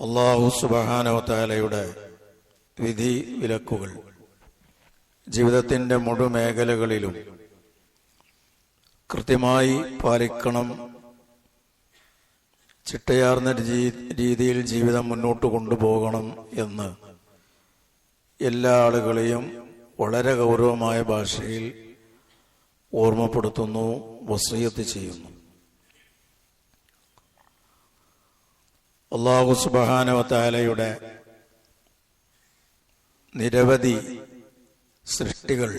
അല്ലാഹു സുബ്ഹാനഹു വ തആലയുടെ വിധി വിലക്കുകൾ ജീവിതത്തിന്റെ മുഴുമേഖലകളിലും കൃത്യമായി പാലിക്കണം. ചിട്ടയാർന്ന രീതിയിൽ ജീവിതം മുന്നോട്ട് കൊണ്ടുപോകണം എന്ന് എല്ലാ ആളുകളെയും വളരെ ഗൗരവമായ ഭാഷയിൽ ഓർമ്മപ്പെടുത്തുന്നു, വസിയത്ത് ചെയ്യുന്നു. അല്ലാഹു സുബ്ഹാനഹു വ തആലയുടെ നിരവധി സൃഷ്ടികൾ,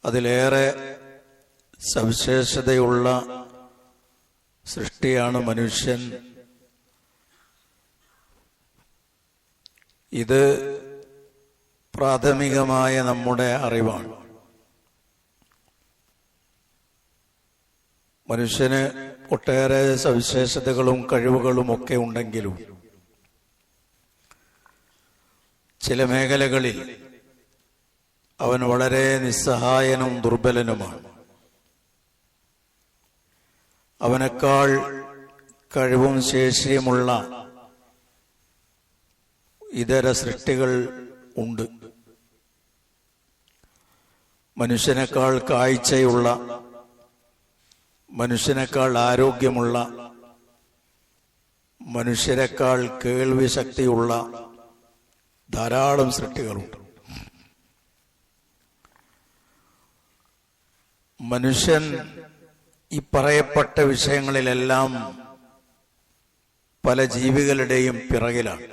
അതിലേറെ സവിശേഷതയുള്ള സൃഷ്ടിയാണ് മനുഷ്യൻ. ഇത് പ്രാഥമികമായ നമ്മുടെ അറിവാണ്. മനുഷ്യന് ഒട്ടേറെ സവിശേഷതകളും കഴിവുകളും ഒക്കെ ഉണ്ടെങ്കിലും ചില മേഖലകളിൽ അവൻ വളരെ നിസ്സഹായനും ദുർബലനുമാണ്. അവനേക്കാൾ കഴിവും ശേഷിയുമുള്ള ഇതര സൃഷ്ടികൾ ഉണ്ട്. മനുഷ്യനേക്കാൾ കാഴ്ചയുള്ള, മനുഷ്യനേക്കാൾ ആരോഗ്യമുള്ള, മനുഷ്യരെക്കാൾ കേൾവി ശക്തിയുള്ള ധാരാളം സൃഷ്ടികളുണ്ട്. മനുഷ്യൻ ഈ പറയപ്പെട്ട വിഷയങ്ങളിലെല്ലാം പല ജീവികളുടെയും പിറകിലാണ്.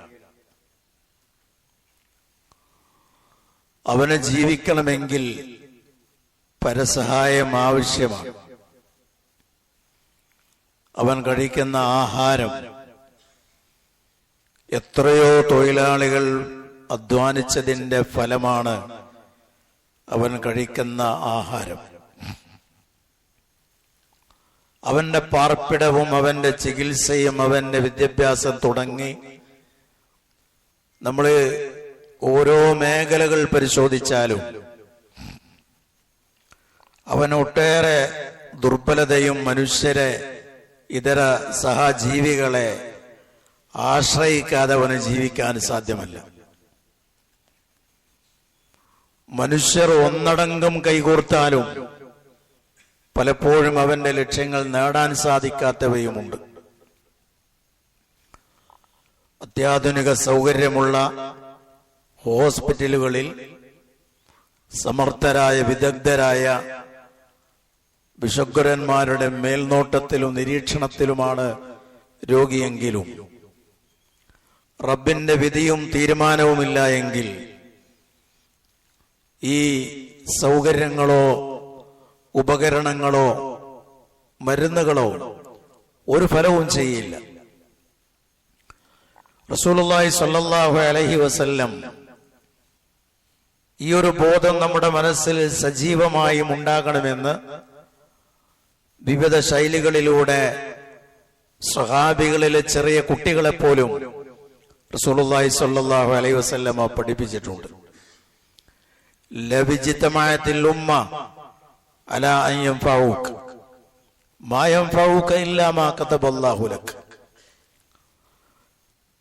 അവന് ജീവിക്കണമെങ്കിൽ പരസഹായം ആവശ്യമാണ്. അവൻ കഴിക്കുന്ന ആഹാരം, എത്രയോ തൊഴിലാളികൾ അധ്വാനിച്ചതിന്റെ ഫലമാണ് അവൻ കഴിക്കുന്ന ആഹാരം. അവന്റെ പാർപ്പിടവും അവന്റെ ചികിത്സയും അവന്റെ വിദ്യാഭ്യാസം തുടങ്ങി നമ്മൾ ഓരോ മേഖലകൾ പരിശോധിച്ചാലും അവൻ ഒട്ടേറെ ദുർബലതയും മനുഷ്യരെ, ഇതര സഹജീവികളെ ആശ്രയിക്കാതെ അവന് ജീവിക്കാൻ സാധ്യമല്ല. മനുഷ്യർ ഒന്നടങ്കം കൈകോർത്താലും പലപ്പോഴും അവന്റെ ലക്ഷ്യങ്ങൾ നേടാൻ സാധിക്കാത്തവയുമുണ്ട്. അത്യാധുനിക സൗകര്യമുള്ള ഹോസ്പിറ്റലുകളിൽ സമർത്ഥരായ, വിദഗ്ധരായ വിശുദ്ധന്മാരുടെ മേൽനോട്ടത്തിലും നിരീക്ഷണത്തിലുമാണ് രോഗിയെങ്കിലും റബ്ബിന്റെ വിധിയും തീരുമാനവുമില്ല എങ്കിൽ ഈ സൗകര്യങ്ങളോ ഉപകരണങ്ങളോ മരുന്നുകളോ ഒരു ഫലവും ചെയ്യില്ല. റസൂലുള്ളാഹി സ്വല്ലല്ലാഹു അലൈഹി വസല്ലം ഈ ഒരു ബോധം നമ്മുടെ മനസ്സിൽ സജീവമായും ഉണ്ടാകണമെന്ന് വിവിധ ശൈലികളിലൂടെ സ്വഹാബികളിലെ ചെറിയ കുട്ടികളെപ്പോലും റസൂലുള്ളാഹി സ്വല്ലല്ലാഹു അലൈഹി വസല്ലം പഠിപ്പിച്ചിട്ടുണ്ട്. ലവിജിതമായത്തിൽ ഉമ്മ അലാ അൻ യൻഫഊക മാ യൻഫഊക ഇല്ലാ മാ കതബല്ലാഹു ലക.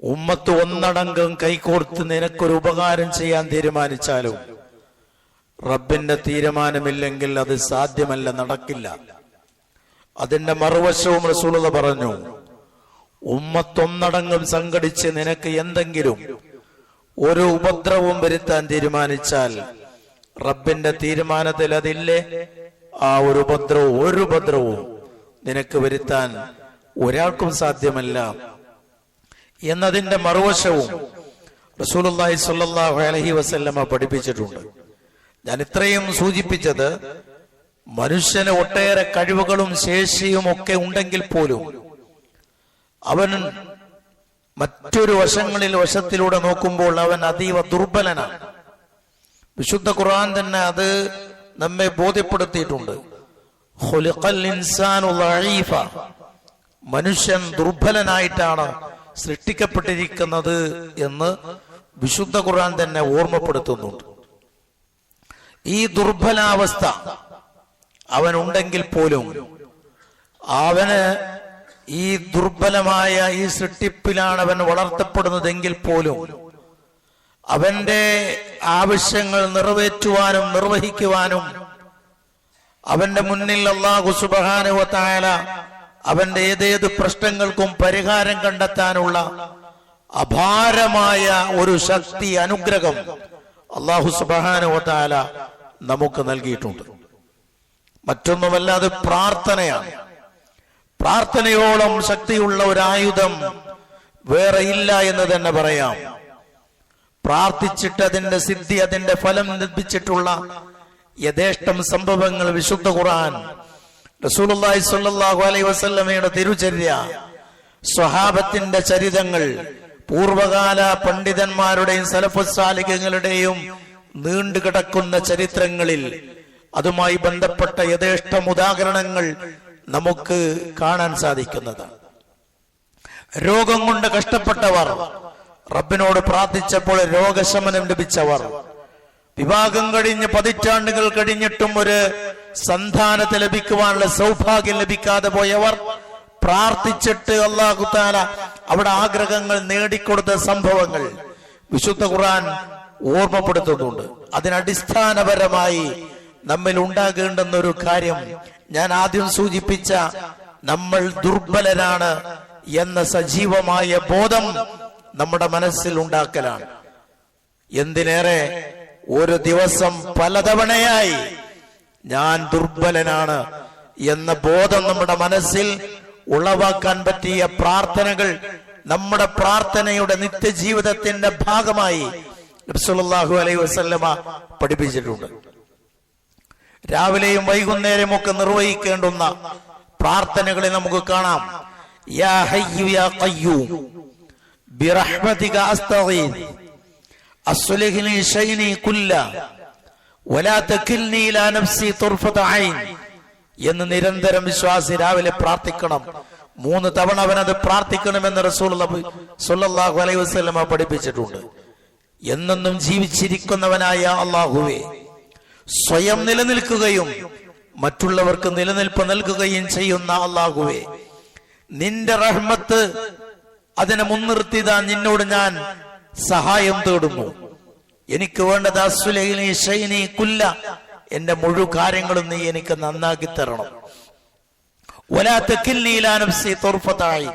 ഉമ്മത്ത് ഒന്നടങ്കം കൈകോർത്ത് നിനക്കൊരു ഉപകാരം ചെയ്യാൻ തീരുമാനിച്ചാലും റബ്ബിന്റെ തീരുമാനമില്ലെങ്കിൽ അത് സാധ്യമല്ല, നടക്കില്ല. അതിന്റെ മറുവശവും റസൂലുള്ളാഹി പറഞ്ഞു, ഉമ്മത്തൊന്നടങ്കം സംഘടിച്ച് നിനക്ക് എന്തെങ്കിലും ഒരു ഉപദ്രവവും വരുത്താൻ തീരുമാനിച്ചാൽ റബ്ബിന്റെ തീരുമാനത്തിൽ അതില്ലേ, ആ ഒരു ഉപദ്രവവും നിനക്ക് വരുത്താൻ ഒരാൾക്കും സാധ്യമല്ല എന്നതിന്റെ മറുവശവും റസൂലുള്ളാഹി സ്വല്ലല്ലാഹു അലൈഹി വസല്ലമ പഠിപ്പിച്ചിട്ടുണ്ട്. ഞാൻ ഇത്രയും സൂചിപ്പിച്ചത് മനുഷ്യന് ഒട്ടേറെ കഴിവുകളും ശേഷിയും ഒക്കെ ഉണ്ടെങ്കിൽ പോലും അവൻ മറ്റൊരു വശത്തിലൂടെ നോക്കുമ്പോൾ അവൻ അതീവ ദുർബലനാണ്. വിശുദ്ധ ഖുർആൻ തന്നെ അത് നമ്മെ ബോധ്യപ്പെടുത്തിയിട്ടുണ്ട്. ഖുലിഖൽ ഇൻസാനു ദഈഫ, മനുഷ്യൻ ദുർബലനായിട്ടാണ് സൃഷ്ടിക്കപ്പെട്ടിരിക്കുന്നത് എന്ന് വിശുദ്ധ ഖുർആൻ തന്നെ ഓർമ്മപ്പെടുത്തുന്നുണ്ട്. ഈ ദുർബലാവസ്ഥ അവനുണ്ടെങ്കിൽ പോലും അവന് ഈ ദുർബലമായ ഈ സൃഷ്ടിപ്പിലാണ് അവൻ വളർത്തപ്പെടുന്നതെങ്കിൽ പോലും അവന്റെ ആവശ്യങ്ങൾ നിറവേറ്റുവാനും നിർവഹിക്കുവാനും അവന്റെ മുന്നിൽ അല്ലാഹു സുബ്ഹാനഹു വ തആല അവന്റെ ഏതേത് പ്രശ്നങ്ങൾക്കും പരിഹാരം കണ്ടെത്താനുള്ള അപാരമായ ഒരു ശക്തി, അനുഗ്രഹം അല്ലാഹു സുബ്ഹാനഹു വ തആല നമുക്ക് നൽകിയിട്ടുണ്ട്. മറ്റൊന്നുമല്ല, അത് പ്രാർത്ഥനയാണ്. പ്രാർത്ഥനയോളം ശക്തിയുള്ള ഒരു ആയുധം വേറെ ഇല്ല എന്ന് തന്നെ പറയാം. പ്രാർത്ഥിച്ചിട്ട് അതിന്റെ സിദ്ധി, അതിന്റെ ഫലം ലഭിച്ചിട്ടുള്ള യഥേഷ്ടം സംഭവങ്ങൾ വിശുദ്ധ ഖുർആൻ, റസൂലുള്ളാഹി സ്വല്ലല്ലാഹു അലൈഹി വസല്ലമയുടെ തിരുചര്യ, സ്വഹാബത്തിന്റെ ചരിതങ്ങൾ, പൂർവകാല പണ്ഡിതന്മാരുടെയും സലഫുസ് സാലിഹ്യങ്ങളുടെയും നീണ്ടുകിടക്കുന്ന ചരിത്രങ്ങളിൽ അതുമായി ബന്ധപ്പെട്ട യഥേഷ്ടം ഉദാഹരണങ്ങൾ നമുക്ക് കാണാൻ സാധിക്കുന്നതാണ്. രോഗം കൊണ്ട് കഷ്ടപ്പെട്ടവർ, റബ്ബിനോട് പ്രാർത്ഥിച്ചപ്പോൾ രോഗശമനം ലഭിച്ചവർ, വിവാഹം കഴിഞ്ഞ് പതിറ്റാണ്ടുകൾ കഴിഞ്ഞിട്ടും ഒരു സന്താനത്തെ ലഭിക്കുവാനുള്ള സൗഭാഗ്യം ലഭിക്കാതെ പോയവർ, പ്രാർത്ഥിച്ചിട്ട് അല്ലാഹു തആല അവിടെ ആഗ്രഹങ്ങൾ നേടിക്കൊടുത്ത സംഭവങ്ങൾ വിശുദ്ധ ഖുർആൻ ഓർമ്മപ്പെടുത്തുന്നുണ്ട്. അതിനടിസ്ഥാനപരമായി നമ്മിൽ ഉണ്ടാകേണ്ടുന്ന ഒരു കാര്യം ഞാൻ ആദ്യം സൂചിപ്പിച്ച നമ്മൾ ദുർബലരാണ് എന്ന സജീവമായ ബോധം നമ്മുടെ മനസ്സിൽ ഉണ്ടാക്കലാണ്. എന്തിനേറെ ഒരു ദിവസം പലതവണയായി ഞാൻ ദുർബലനാണ് എന്ന ബോധം നമ്മുടെ മനസ്സിൽ ഉളവാക്കാൻ പറ്റിയ പ്രാർത്ഥനകൾ നമ്മുടെ പ്രാർത്ഥനയുടെ നിത്യജീവിതത്തിന്റെ ഭാഗമായി നബി സല്ലല്ലാഹു അലൈഹി വസല്ലമ പഠിപ്പിച്ചിട്ടുണ്ട്. രാവിലെയും വൈകുന്നേരവും ഒക്കെ നിർവഹിക്കേണ്ടുന്ന പ്രാർത്ഥനകളെ നമുക്ക് കാണാം. യാ ഹയ്യു യാ ഖയ്യൂം ബിറഹ്മതിക അസ്തഗീസ് അസ്ലിഹ് ലി ശൈനി കുല്ല വലാ തകിൽനി ഇലാ നഫ്സി തുർഫത ഐൻ എന്ന് നിരന്തരം വിശ്വാസി രാവിലെ പ്രാർത്ഥിക്കണം. 3 തവണ അവനത് പ്രാർത്ഥിക്കണമെന്ന് റസൂലുള്ളാഹി സ്വല്ലല്ലാഹു അലൈഹി വസല്ലമ പഠിപ്പിച്ചിട്ടുണ്ട്. എന്നെന്നും ജീവിച്ചിരിക്കുന്നവനായ അല്ലാഹുവേ, സ്വയം നിലനിൽക്കുകയും മറ്റുള്ളവർക്ക് നിലനിൽപ്പ് നൽകുകയും ചെയ്യുന്ന അല്ലാഹുവേ, നിന്റെ റഹ്മത്ത് അതിനെ മുൻനിർത്തിയതാ നിന്നോട് ഞാൻ സഹായം തേടുന്നു. എനിക്ക് വേണ്ടത് അസ്ലഹി ശൈനി കുല്ല, എന്റെ മുഴുവൻ കാര്യങ്ങളും നീ എനിക്ക് നന്നാക്കി തരണം. വലാ തകിൽനി ഇലാ നഫ്സി തുർഫത ഐൻ,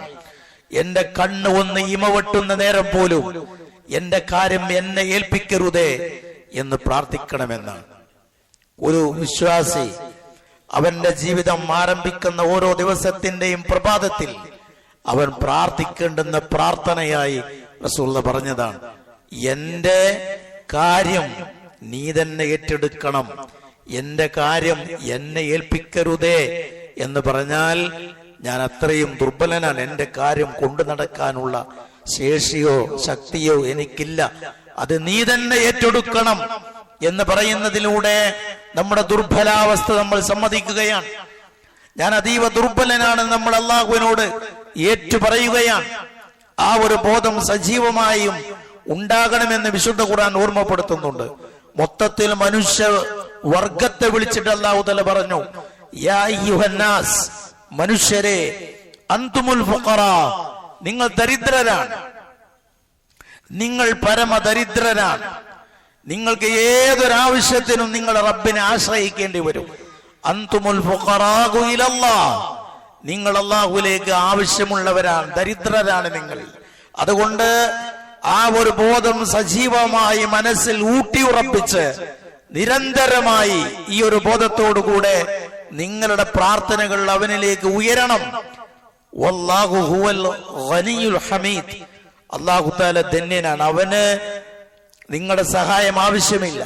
എന്റെ കണ്ണ് ഒന്ന് ഇമവെട്ടുന്ന നേരം പോലും എന്റെ കാര്യം എന്നെ ഏൽപ്പിക്കരുതേ എന്ന് പ്രാർത്ഥിക്കണമെന്നാണ്. ഒരു വിശ്വാസി അവന്റെ ജീവിതം ആരംഭിക്കുന്ന ഓരോ ദിവസത്തിന്റെയും പ്രഭാതത്തിൽ അവൻ പ്രാർത്ഥിക്കേണ്ടുന്ന പ്രാർത്ഥനയായി റസൂലുള്ളാഹി പറഞ്ഞതാണ്, എന്റെ കാര്യം നീ തന്നെ ഏറ്റെടുക്കണം, എന്റെ കാര്യം എന്നെ ഏൽപ്പിക്കരുതേ എന്ന് പറഞ്ഞാൽ ഞാൻ അത്രയും ദുർബലനാണ്, എന്റെ കാര്യം കൊണ്ടു നടക്കാനുള്ള ശേഷിയോ ശക്തിയോ എനിക്കില്ല, അത് നീ തന്നെ ഏറ്റെടുക്കണം എന്ന് പറയുന്നതിലൂടെ നമ്മുടെ ദുർബലാവസ്ഥ നമ്മൾ സമ്മതിക്കുകയാണ്. ഞാൻ അതീവ ദുർബലനാണ് നമ്മൾ അല്ലാഹുവിനോട് ഏറ്റു പറയുകയാണ്. ആ ഒരു ബോധം സജീവമായും ഉണ്ടാകണമെന്ന് വിശുദ്ധ ഖുർആൻ ഓർമ്മപ്പെടുത്തുന്നുണ്ട്. മൊത്തത്തിൽ മനുഷ്യ വർഗത്തെ വിളിച്ചിട്ട് അല്ലാഹു തആല പറഞ്ഞു, യാ അയ്യുഹന്നാസ്, മനുഷ്യരെ, അൻതുമുൽ ഫുഖറാ, നിങ്ങൾ ദരിദ്രരാണ്, നിങ്ങൾ പരമദരിദ്രരാണ്, നിങ്ങൾക്ക് ഏതൊരാവശ്യത്തിനും നിങ്ങൾ റബ്ബിനെ ആശ്രയിക്കേണ്ടി വരും. അൻതുമുൽ ഫുഖറാഉ ഇലല്ലാഹ്, നിങ്ങൾ അല്ലാഹുവിലേക്ക് ആവശ്യമുള്ളവരാണ്, ദരിദ്രരാണ് നിങ്ങൾ. അതുകൊണ്ട് ആ ഒരു ബോധം സജീവമായി മനസ്സിൽ ഊട്ടിയുറപ്പിച്ച് നിരന്തരമായി ഈ ഒരു ബോധത്തോടുകൂടെ നിങ്ങളുടെ പ്രാർത്ഥനകൾ അവനിലേക്ക് ഉയരണം. വല്ലാഹു ഹുവൽ ഗനിയുൽ ഹമീദ്, അല്ലാഹു തആല ധന്യനാണ്, അവന് നിങ്ങളുടെ സഹായം ആവശ്യമില്ല.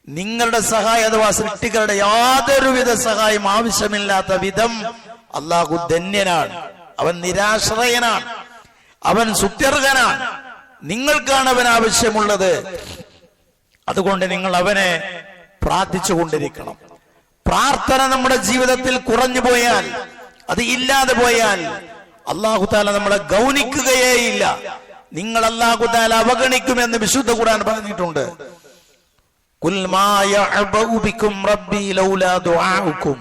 നിങ്ങളുടെ സഹായം അഥവാ സൃഷ്ടികളുടെ യാതൊരുവിധ സഹായം ആവശ്യമില്ലാത്ത വിധം അല്ലാഹു ധന്യനാണ്, അവൻ നിരാശ്രയനാണ്, അവൻ സുത്യർഹനാണ്. നിങ്ങൾക്കാണ് അവൻ ആവശ്യമുള്ളത്. അതുകൊണ്ട് നിങ്ങൾ അവനെ പ്രാർത്ഥിച്ചു കൊണ്ടിരിക്കണം. പ്രാർത്ഥന നമ്മുടെ ജീവിതത്തിൽ കുറഞ്ഞു പോയാൽ, അത് ഇല്ലാതെ പോയാൽ അല്ലാഹു തആല നമ്മളെ ഗൗനിക്കുകയേയില്ല. നിങ്ങൾ അല്ലാഹു തആല അവഗണിക്കുമെന്ന് വിശുദ്ധ ഖുർആൻ പറഞ്ഞിട്ടുണ്ട്. ഖുൽ മാ യഅബഉ ബികും റബ്ബി ലൗലാ ദുആഉകും,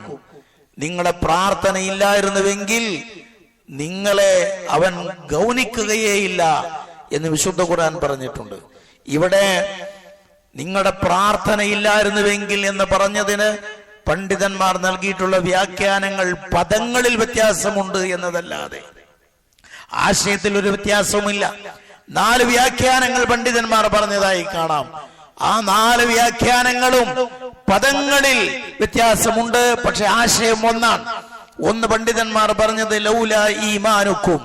നിങ്ങളുടെ പ്രാർത്ഥന ഇല്ലായിരുന്നുവെങ്കിൽ നിങ്ങളെ അവൻ ഗൗനിക്കുകയേയില്ല എന്ന് വിശുദ്ധ ഖുർആൻ പറഞ്ഞിട്ടുണ്ട്. ഇവിടെ നിങ്ങളുടെ പ്രാർത്ഥനയില്ലായിരുന്നുവെങ്കിൽ എന്ന് പറഞ്ഞതിന് പണ്ഡിതന്മാർ നൽകിയിട്ടുള്ള വ്യാഖ്യാനങ്ങൾ പദങ്ങളിൽ വ്യത്യാസമുണ്ട് എന്നതല്ലാതെ ആശയത്തിൽ ഒരു വ്യത്യാസവുമില്ല. 4 വ്യാഖ്യാനങ്ങൾ പണ്ഡിതന്മാർ പറഞ്ഞതായി കാണാം. ആ 4 വ്യാഖ്യാനങ്ങളും പദങ്ങളിൽ വ്യത്യാസമുണ്ട്, പക്ഷെ ആശയം ഒന്നാണ്. ഒന്ന് പണ്ഡിതന്മാർ പറഞ്ഞത് ലൗല ഈമാനുക്കും,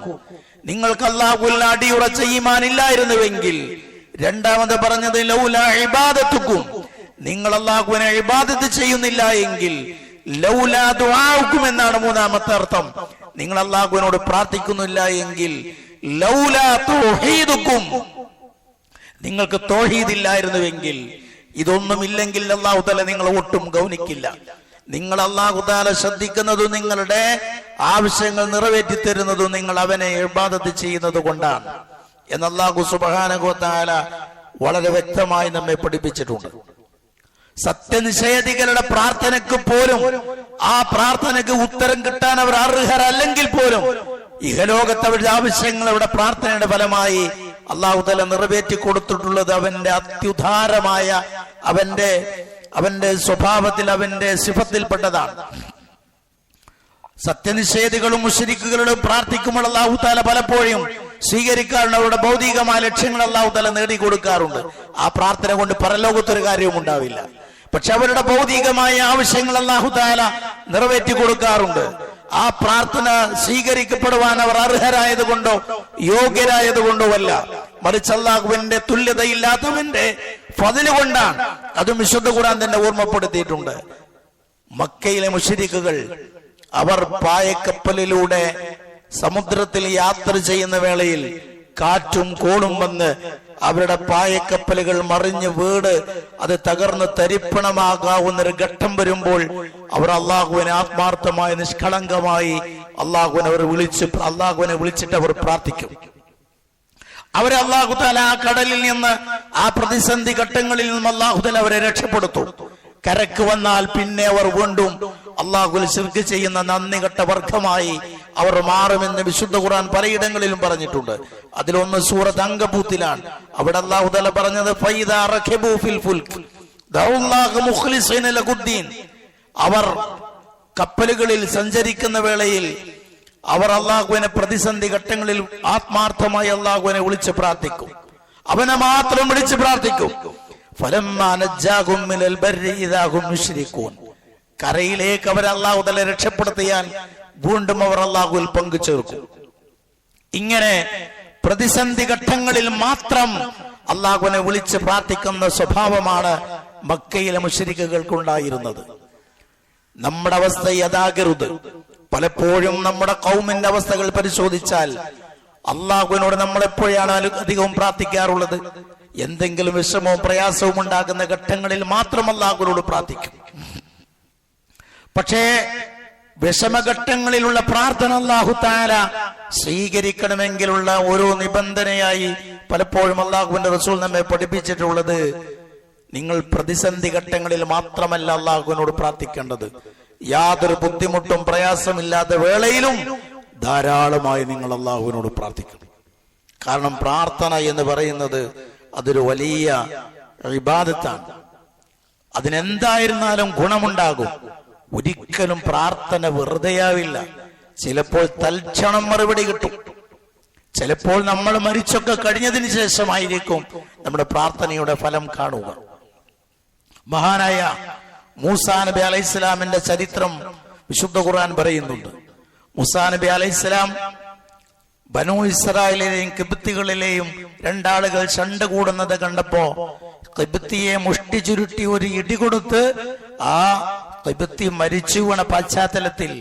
നിങ്ങൾക്ക് അല്ലാഹുവിൽ അടിയുറച്ച ഈമാൻ ഇല്ലായിരുന്നുവെങ്കിൽ. രണ്ടാമത് പറഞ്ഞത് ലൗല ഇബാദത്തുക്കും, നിങ്ങൾ അല്ലാഹുവിനെ ഇബാദത്ത് ചെയ്യുന്നില്ല എങ്കിൽ. ലൗല ദുആഉക്കും എന്നാണ് മൂന്നാമത്തെ അർത്ഥം, നിങ്ങൾ അല്ലാഹുവിനോട് പ്രാർത്ഥിക്കുന്നില്ല എങ്കിൽ. ലൗല തൗഹീദുക്കും, നിങ്ങൾക്ക് തൗഹീദ് ഇല്ലായിരുന്നുവെങ്കിൽ. ഇതൊന്നുമില്ലെങ്കിൽ അല്ലാഹു തആല നിങ്ങളെ ഒട്ടും ഗൗനിക്കില്ല. നിങ്ങൾ അല്ലാഹു തആല ശ്രദ്ധിക്കുന്നതും നിങ്ങളുടെ ആവശ്യങ്ങൾ നിറവേറ്റി തരുന്നതും നിങ്ങൾ അവനെ ഇബാദത്ത് ചെയ്യുന്നത് കൊണ്ടാണ് എന്ന് അല്ലാഹു സുബ്ഹാനഹു വ തആല വളരെ വ്യക്തമായി നമ്മെ പഠിപ്പിച്ചിട്ടുണ്ട്. സത്യനിഷേധികളുടെ പ്രാർത്ഥനയ്ക്ക് പോലും ആ പ്രാർത്ഥനയ്ക്ക് ഉത്തരം കിട്ടാൻ അവർ അർഹരല്ലെങ്കിൽ പോലും ഇഹലോകത്ത് അവരുടെ ആവശ്യങ്ങൾ അവരുടെ പ്രാർത്ഥനയുടെ ഫലമായി അല്ലാഹു തആല നിറവേറ്റി കൊടുത്തിട്ടുള്ളത് അവന്റെ അത്യുദാരമായ അവന്റെ സ്വഭാവത്തിൽ അവന്റെ സിഫത്തിൽപ്പെട്ടതാണ്. സത്യനിഷേധികളും മുശ്രിക്കുകളും പ്രാർത്ഥിക്കുമ്പോൾ അല്ലാഹു തആല പലപ്പോഴും സ്വീകരിക്കാറുണ്ട്. അവരുടെ ഭൗതികമായ ലക്ഷ്യങ്ങൾ അല്ലാഹു തആല നേടിക്കൊടുക്കാറുണ്ട്. ആ പ്രാർത്ഥന കൊണ്ട് പരലോകത്തൊരു കാര്യവും ഉണ്ടാവില്ല. പക്ഷെ അവരുടെ ഭൗതികമായ ആവശ്യങ്ങൾ അല്ലാഹു തആല നിറവേറ്റി കൊടുക്കാറുണ്ട്. ആ പ്രാർത്ഥന സ്വീകരിക്കപ്പെടുവാൻ അവർ അർഹരായത് കൊണ്ടോ യോഗ്യരായത് കൊണ്ടോ അല്ല, മറിച്ച് അല്ലാഹുവിന്റെ തുല്യതയില്ലാത്തവന്റെ ഫദ്ല് കൊണ്ടാണ്. അതും വിശുദ്ധ ഖുർആൻ തന്നെ ഓർമ്മപ്പെടുത്തിയിട്ടുണ്ട്. മക്കയിലെ മുശ്രിക്കുകൾ അവർ പായക്കപ്പലിലൂടെ സമുദ്രത്തിൽ യാത്ര ചെയ്യുന്ന വേളയിൽ കാറ്റും കോളും വന്ന് അവരുടെ പായക്കപ്പലുകൾ മറിഞ്ഞ് വീട് അത് തകർന്ന് തരിപ്പണമാകാവുന്നൊരു ഘട്ടം വരുമ്പോൾ അവർ അള്ളാഹുവിനെ ആത്മാർത്ഥമായി നിഷ്കളങ്കമായി അള്ളാഹുവിനെ വിളിച്ചിട്ട് അവർ പ്രാർത്ഥിക്കും. അവരെ അല്ലാഹു തആല ആ കടലിൽ നിന്ന് ആ പ്രതിസന്ധി ഘട്ടങ്ങളിൽ നിന്നും അല്ലാഹു തആല അവരെ രക്ഷപ്പെടുത്തും. കരക്ക് വന്നാൽ പിന്നെ അവർ വീണ്ടും അല്ലാഹുവിൽ ശിർക്ക് ചെയ്യുന്ന നന്ദി കെട്ട വർഗമായി അവർ മാറുമെന്ന് വിശുദ്ധ ഖുർആൻ പലയിടങ്ങളിലും പറഞ്ഞിട്ടുണ്ട്. അതിലൊന്ന് സൂറത്ത് അങ്കബൂത്തിലാണ്. അവിടെ അല്ലാഹു തആല പറഞ്ഞത് ഫൈദാ റഖബൂ ഫിൽ ഫുൽക് ദഅല്ലാഹു മുഖ്ലിസീന ലഹുദ്ദീൻ, അവർ കപ്പലുകളിൽ സഞ്ചരിക്കുന്ന വേളയിൽ അവർ അല്ലാഹുവിനെ പ്രതിസന്ധി ഘട്ടങ്ങളിൽ ആത്മാർത്ഥമായി അല്ലാഹുവിനെ വിളിച്ച് പ്രാർത്ഥിക്കും. അവനെ മാത്രം വിളിച്ച് പ്രാർത്ഥിക്കും. ഫലമ്മാ നജ്ജാഹും മിനൽ ബർരി ഇദാ ഹും യുശ്രികൂൻ, കരയിലേക്ക് അവർ അല്ലാഹു തആല രക്ഷപ്പെടുത്തിയാൽ വീണ്ടും അവർ അല്ലാഹുവിൽ പങ്കുചേർക്കും. ഇങ്ങനെ പ്രതിസന്ധി ഘട്ടങ്ങളിൽ മാത്രം അല്ലാഹുവിനെ വിളിച്ച് പ്രാർത്ഥിക്കുന്ന സ്വഭാവമാണ് മക്കയിലെ മുശ്രിക്കുകൾക്കുണ്ടായിരുന്നത്. നമ്മുടെ അവസ്ഥ അതാകരുത്. പലപ്പോഴും നമ്മുടെ ഖൗമിന്റെ അവസ്ഥകൾ പരിശോധിച്ചാൽ അല്ലാഹുവിനോട് നമ്മൾ എപ്പോഴാണ് അധികവും പ്രാർത്ഥിക്കാറുള്ളത്? എന്തെങ്കിലും വിഷമവും പ്രയാസവും ഉണ്ടാകുന്ന ഘട്ടങ്ങളിൽ മാത്രം അല്ലാഹുവിനോട് പ്രാർത്ഥിക്കും. പക്ഷേ വിഷമഘട്ടങ്ങളിലുള്ള പ്രാർത്ഥന അല്ലാഹു തആല സ്വീകരിക്കണമെങ്കിലുള്ള ഓരോ നിബന്ധനയായി പലപ്പോഴും അല്ലാഹുവിന്റെ റസൂൽ നമ്മെ പഠിപ്പിച്ചിട്ടുള്ളത്, നിങ്ങൾ പ്രതിസന്ധി ഘട്ടങ്ങളിൽ മാത്രമല്ല അല്ലാഹുവിനോട് പ്രാർത്ഥിക്കേണ്ടത്, യാതൊരു ബുദ്ധിമുട്ടും പ്രയാസമില്ലാത്ത വേളയിലും ധാരാളമായി നിങ്ങൾ അല്ലാഹുവിനോട് പ്രാർത്ഥിക്കണം. കാരണം പ്രാർത്ഥന എന്ന് പറയുന്നത് അതൊരു വലിയ ഇബാദത്താണ്. അതിനെന്തായിരുന്നാലും ഗുണമുണ്ടാകും. ഒരിക്കലും പ്രാർത്ഥന വെറുതെയാവില്ല. ചിലപ്പോൾ തൽക്ഷണം മറുപടി കിട്ടും. ചിലപ്പോൾ നമ്മൾ മരിച്ചൊക്കെ കഴിഞ്ഞതിന് ശേഷമായിരിക്കും നമ്മുടെ പ്രാർത്ഥനയുടെ ഫലം കാണുക. മഹാനായ മൂസാ നബി അലൈഹിസ്സലാമിന്റെ ചരിത്രം വിശുദ്ധ ഖുർആൻ പറയുന്നുണ്ട്. മൂസാ നബി അലൈഹിസ്സലാം ബനൂ ഇസ്രായേലിലെയും കിബ്തികളിലെയും രണ്ടാളുകൾ ശണ്ട കൂടുന്നത് കണ്ടപ്പോ കിബ്തിയെ മുഷ്ടി ചുരുട്ടി ഒരു ഇടി കൊടുത്ത് ആ കിബ്തി മരിച്ചു വീണ പശ്ചാത്തലത്തിൽ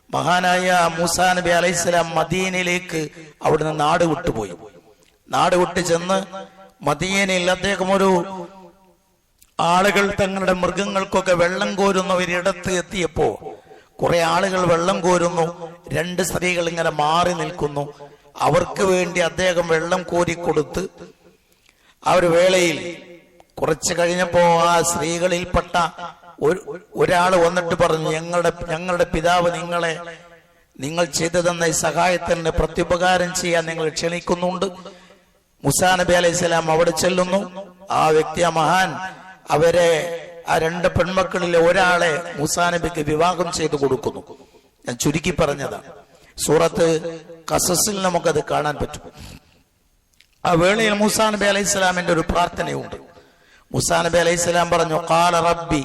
മഹാനായ മൂസാ നബി അലൈഹിസ്സലാം മദീനയിലേക്ക് അവിടുന്ന് നാട് വിട്ടുപോയി. നാട് വിട്ടു ചെന്ന് മദീനയിൽ അദ്ദേഹം ഒരു ആളുകൾ തങ്ങളുടെ മൃഗങ്ങൾക്കൊക്കെ വെള്ളം കോരുന്ന ഒരിടത്ത് എത്തിയപ്പോ കുറെ ആളുകൾ വെള്ളം കോരുന്നു. 2 സ്ത്രീകൾ ഇങ്ങനെ മാറി നിൽക്കുന്നു. അവർക്ക് വേണ്ടി അദ്ദേഹം വെള്ളം കോരിക്കൊടുത്ത് ആ ഒരു വേളയിൽ കുറച്ച് കഴിഞ്ഞപ്പോ ആ സ്ത്രീകളിൽപ്പെട്ട ഒരാൾ വന്നിട്ട് പറഞ്ഞു, ഞങ്ങളുടെ പിതാവ് നിങ്ങൾ ചെയ്തു തന്ന ഈ സഹായത്തിന് പ്രത്യുപകാരം ചെയ്യാൻ നിങ്ങൾ ക്ഷണിക്കുന്നുണ്ട്. മൂസാ നബി അലൈഹി സ്വലാം അവിടെ ചെല്ലുന്നു. ആ വ്യക്തി, ആ മഹാൻ, അവരെ ആ 2 പെൺമക്കളിലെ ഒരാളെ മൂസാ നബിക്ക് വിവാഹം ചെയ്തു കൊടുക്കുന്നു. ഞാൻ ചുരുക്കി പറഞ്ഞതാണ്. സൂറത്ത് ഖസസിൽ നമുക്കത് കാണാൻ പറ്റും. ആ വേളയിൽ മൂസാ നബി അലൈഹി സ്വലാമിന്റെ ഒരു പ്രാർത്ഥനയുണ്ട്. മൂസാ നബി അലൈഹി സ്വലാം പറഞ്ഞു, ഖാല റബ്ബി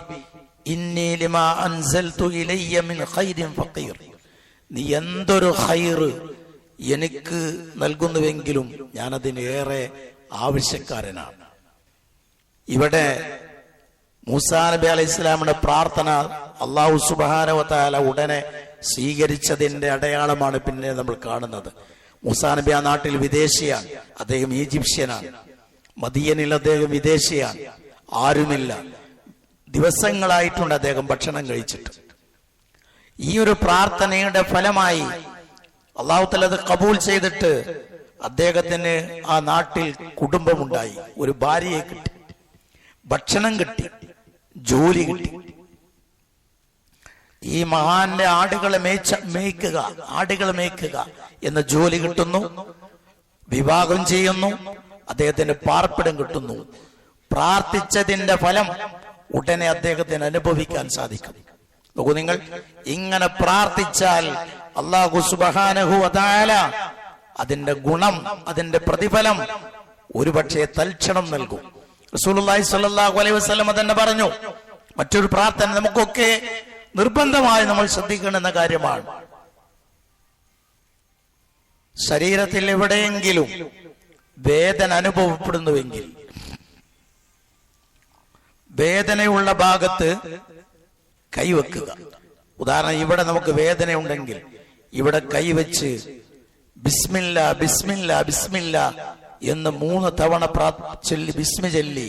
ഇന്നി ലിമാ അൻസൽതു ഇലയ്യ മിൻ ഖൈരിൻ ഫഖീർ. നീ എന്തൊരു ഖൈറ് എനിക്ക് നൽകുന്നുവെങ്കിലും ഞാൻ അതിനേറെ ആവശ്യക്കാരനാണ്. ഇവിടെ മൂസാ നബി അലൈഹി സ്വലാമിന്റെ പ്രാർത്ഥന അല്ലാഹു സുബ്ഹാനഹു വ തആല ഉടനെ സ്വീകരിച്ചതിന്റെ അടയാളമാണ് പിന്നെ നമ്മൾ കാണുന്നത്. മൂസാ നബി ആ നാട്ടിൽ വിദേശിയാണ്. അദ്ദേഹം ഈജിപ്ഷ്യനാണ്. മദിയനിൽ അദ്ദേഹം വിദേശിയാണ്. ആരുമില്ല. ദിവസങ്ങളായിട്ടുണ്ട് അദ്ദേഹം ഭക്ഷണം കഴിച്ചിട്ട്. ഈ ഒരു പ്രാർത്ഥനയുടെ ഫലമായി അല്ലാഹു തആല അത് കബൂൽ ചെയ്തിട്ട് അദ്ദേഹത്തിന് ആ നാട്ടിൽ കുടുംബമുണ്ടായി. ഒരു ഭാര്യയെ കിട്ടി, ഭക്ഷണം കിട്ടി, ജോലി കിട്ടി. ഈ മഹാന്റെ ആടുകളെ മേയ്ക്കുക എന്ന ജോലി കിട്ടുന്നു. വിവാഹം ചെയ്യുന്നു. അദ്ദേഹത്തിന് പാർപ്പിടം കിട്ടുന്നു. പ്രാർത്ഥിച്ചതിന്റെ ഫലം ഉടനെ അദ്ദേഹത്തിന് അനുഭവിക്കാൻ സാധിക്കും. നോക്കൂ നിങ്ങൾ, ഇങ്ങനെ പ്രാർത്ഥിച്ചാൽ അല്ലാഹു സുബ്ഹാനഹു വ തആല അതിന്റെ ഗുണം, അതിന്റെ പ്രതിഫലം ഒരുപക്ഷെ തൽക്ഷണം നൽകും. റസൂലുള്ളാഹി സ്വല്ലല്ലാഹു അലൈഹി വസല്ലം തന്നെ പറഞ്ഞു. മറ്റൊരു പ്രാർത്ഥന നമുക്കൊക്കെ നിർബന്ധമായി നമ്മൾ ശ്രദ്ധിക്കേണ്ടുന്ന കാര്യമാണ്. ശരീരത്തിൽ എവിടെയെങ്കിലും വേദന അനുഭവപ്പെടുന്നുവെങ്കിൽ, വേദനയുള്ള ഭാഗത്ത് കൈവെക്കുക. ഉദാഹരണം, ഇവിടെ നമുക്ക് വേദനയുണ്ടെങ്കിൽ ഇവിടെ കൈവച്ച് ബിസ്മില്ലാ ബിസ്മില്ലാ ബിസ്മില്ലാ എന്ന് 3 തവണ ചൊല്ലി ബിസ്മി ചൊല്ലി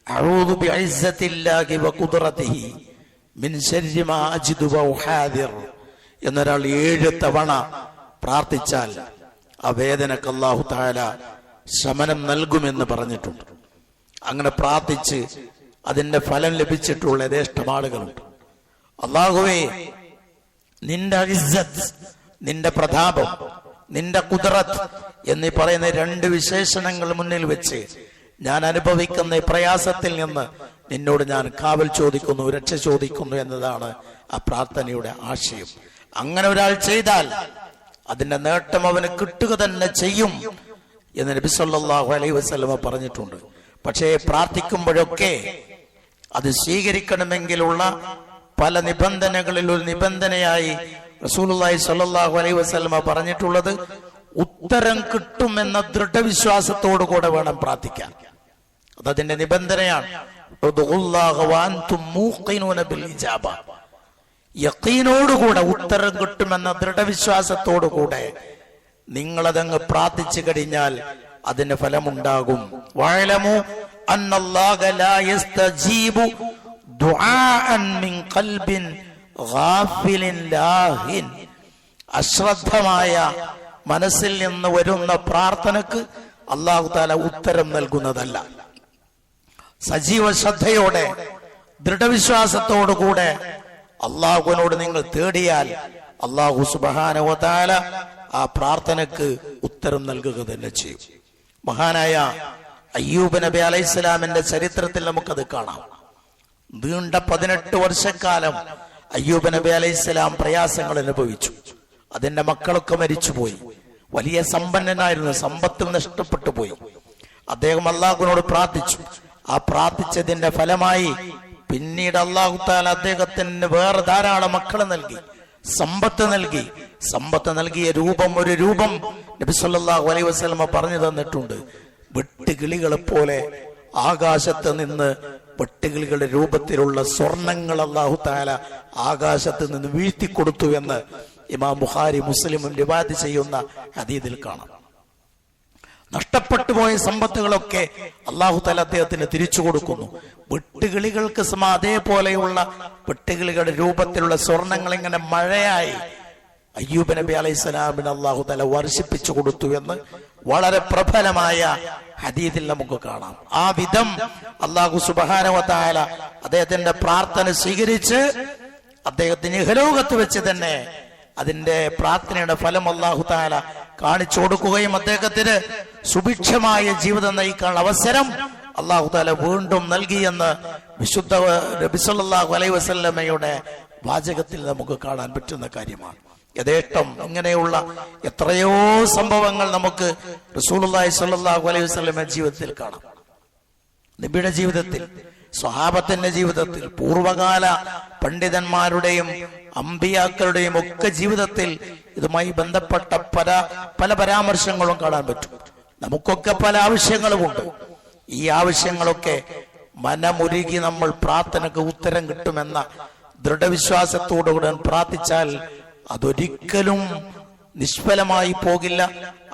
അഊദു ബിഇസ്സത്തില്ലാഹി വ ഖുദ്റതിഹി മിൻ ശർരി മാ അജിദു വ ഉഹാദിർ എന്നൊരാൾ 7 തവണ പ്രാർത്ഥിച്ചാൽ ആ വേദനക്ക് അല്ലാഹു തആല ശമനം നൽകുമെന്ന് പറഞ്ഞിട്ടുണ്ട്. അങ്ങനെ പ്രാർത്ഥിച്ച് അതിന്റെ ഫലം ലഭിച്ചിട്ടുള്ള യഥേഷ്ടം ആളുകളുണ്ട്. അല്ലാഹുവേ, നിന്റെ ഇസ്സത്ത്, നിന്റെ പ്രതാപം, നിന്റെ ഖുദ്റത്ത് എന്നീ പറയുന്ന 2 വിശേഷണങ്ങൾ മുന്നിൽ വെച്ച് ഞാൻ അനുഭവിക്കുന്ന ഈ പ്രയാസത്തിൽ നിന്ന് നിന്നോട് ഞാൻ കാവൽ ചോദിക്കുന്നു, രക്ഷ ചോദിക്കുന്നു എന്നതാണ് ആ പ്രാർത്ഥനയുടെ ആശയം. അങ്ങനെ ഒരാൾ ചെയ്താൽ അതിന്റെ നേട്ടം അവന് കിട്ടുക തന്നെ ചെയ്യും എന്ന് നബി സല്ലല്ലാഹു അലൈഹി വസല്ലമ പറഞ്ഞിട്ടുണ്ട്. പക്ഷേ പ്രാർത്ഥിക്കുമ്പോഴൊക്കെ അത് സ്വീകരിക്കണമെങ്കിലുള്ള പല നിബന്ധനകളിൽ ഒരു നിബന്ധനയായി റസൂലുള്ളാഹി സ്വല്ലല്ലാഹു അലൈഹി വസല്ലമ പറഞ്ഞിട്ടുള്ളത് ഉത്തരം കിട്ടുമെന്ന ദൃഢവിശ്വാസത്തോടു കൂടെ വേണം പ്രാർത്ഥിക്കാൻ. അതതിന്റെ നിബന്ധനയാണ്. യഖീനോടുകൂടെ ഉത്തരം കിട്ടുമെന്ന ദൃഢവിശ്വാസത്തോടുകൂടെ നിങ്ങളതങ്ങ് പ്രാർത്ഥിച്ചു കഴിഞ്ഞാൽ അതിന് ഫലമുണ്ടാകും. വഅലമു അന്നല്ലാഹ ലാ യസ്തജീബു ദുആഅൻ മിൻ ഖൽബിൻ ഗാഫിലിൻ ലാഹിൻ. അശ്രദ്ധമായ മനസ്സിൽ നിന്ന് വരുന്ന പ്രാർത്ഥനക്ക് അല്ലാഹു തആല ഉത്തരം നൽകുന്നതല്ല. സജീവ ശ്രദ്ധയോടെ ദൃഢവിശ്വാസത്തോടുകൂടെ അള്ളാഹുവിനോട് നിങ്ങൾ തേടിയാൽ അല്ലാഹു സുബ്ഹാനഹു വ തആല ആ പ്രാർത്ഥനക്ക് ഉത്തരം നൽകുക തന്നെ ചെയ്യും. മഹാനായ അയ്യൂബ് നബി അലൈഹിസ്സലാമിന്റെ ചരിത്രത്തിൽ നമുക്കത് കാണാം. നീണ്ട 18 വർഷക്കാലം അയ്യൂബ് നബി അലൈഹിസ്സലാം പ്രയാസങ്ങൾ അനുഭവിച്ചു. അതിന്റെ മക്കളൊക്കെ മരിച്ചുപോയി. വലിയ സമ്പന്നനായിരുന്നു, സമ്പത്തും നഷ്ടപ്പെട്ടു പോയി. അദ്ദേഹം അള്ളാഹുവിനോട് പ്രാർത്ഥിച്ചു. ആ പ്രാർത്ഥിച്ചതിന്റെ ഫലമായി പിന്നീട് അല്ലാഹു തആല അദ്ദേഹത്തിന് വേറെ ധാരാളം മക്കളെ നൽകി, സമ്പത്ത് നൽകി. സമ്പത്ത് നൽകിയ ഒരു രൂപം നബി സല്ലല്ലാഹു അലൈഹി വസല്ലമ പറഞ്ഞു തന്നിട്ടുണ്ട്. വെട്ടുകിളികളെ പോലെ ആകാശത്ത് നിന്ന് വെട്ടുകിളികളുടെ രൂപത്തിലുള്ള സ്വർണങ്ങൾ അല്ലാഹു തആല ആകാശത്ത് നിന്ന് വീഴ്ത്തിക്കൊടുത്തു എന്ന് ഇമാം ബുഖാരി മുസ്ലിമും റിവായത്ത് ചെയ്യുന്ന ഹദീസിൽ കാണാം. നഷ്ടപ്പെട്ടു പോയ സമ്പത്തുകളൊക്കെ അല്ലാഹു തആല അദ്ദേഹത്തിന് തിരിച്ചു കൊടുക്കുന്നു. വെട്ടുകിളികൾക്ക് അതേപോലെയുള്ള വെട്ടുകിളികളുടെ രൂപത്തിലുള്ള സ്വർണങ്ങൾ ഇങ്ങനെ മഴയായി അയ്യൂബ് നബി അലൈഹിസ്സലാമിന് അല്ലാഹു തആല വർഷിപ്പിച്ചു കൊടുത്തു എന്ന് വളരെ പ്രബലമായ ഹദീസിൽ നമുക്ക് കാണാം. ആ വിധം അല്ലാഹു സുബ്ഹാനഹു വ തആല അദ്ദേഹത്തിന്റെ പ്രാർത്ഥന സ്വീകരിച്ച് അദ്ദേഹത്തിന് ഇഹലോകത്ത് വെച്ച് തന്നെ അതിന്റെ പ്രാർത്ഥനയുടെ ഫലം അല്ലാഹു തആല കാണിച്ചു കൊടുക്കുകയും അദ്ദേഹത്തിന് സുഭിക്ഷമായ ജീവിതം നയിക്കാനുള്ള അവസരം അല്ലാഹു തആല വീണ്ടും നൽകിയെന്ന് വിശുദ്ധ നബി സല്ലല്ലാഹു അലൈഹി വസല്ലമയുടെ വാചകത്തിൽ നമുക്ക് കാണാൻ പറ്റുന്ന കാര്യമാണ്. യഥേഷ്ടം ഇങ്ങനെയുള്ള എത്രയോ സംഭവങ്ങൾ നമുക്ക് റസൂലുള്ളാഹി സ്വല്ലല്ലാഹു അലൈഹി വസല്ലമയുടെ ജീവിതത്തിൽ കാണാം. നബിയുടെ ജീവിതത്തിൽ, സ്വഹാബത്തിന്റെ ജീവിതത്തിൽ, പൂർവകാല പണ്ഡിതന്മാരുടെയും അമ്പിയാക്കളുടെയും ഒക്കെ ജീവിതത്തിൽ ഇതുമായി ബന്ധപ്പെട്ട പല പരാമർശങ്ങളും കാണാൻ പറ്റും. നമുക്കൊക്കെ പല ആവശ്യങ്ങളുമുണ്ട്. ഈ ആവശ്യങ്ങളൊക്കെ മനമുരുകി നമ്മൾ പ്രാർത്ഥനക്ക് ഉത്തരം കിട്ടുമെന്ന ദൃഢവിശ്വാസത്തോടുകൂടെ പ്രാർത്ഥിച്ചാൽ അതൊരിക്കലും നിഷ്ഫലമായി പോകില്ല.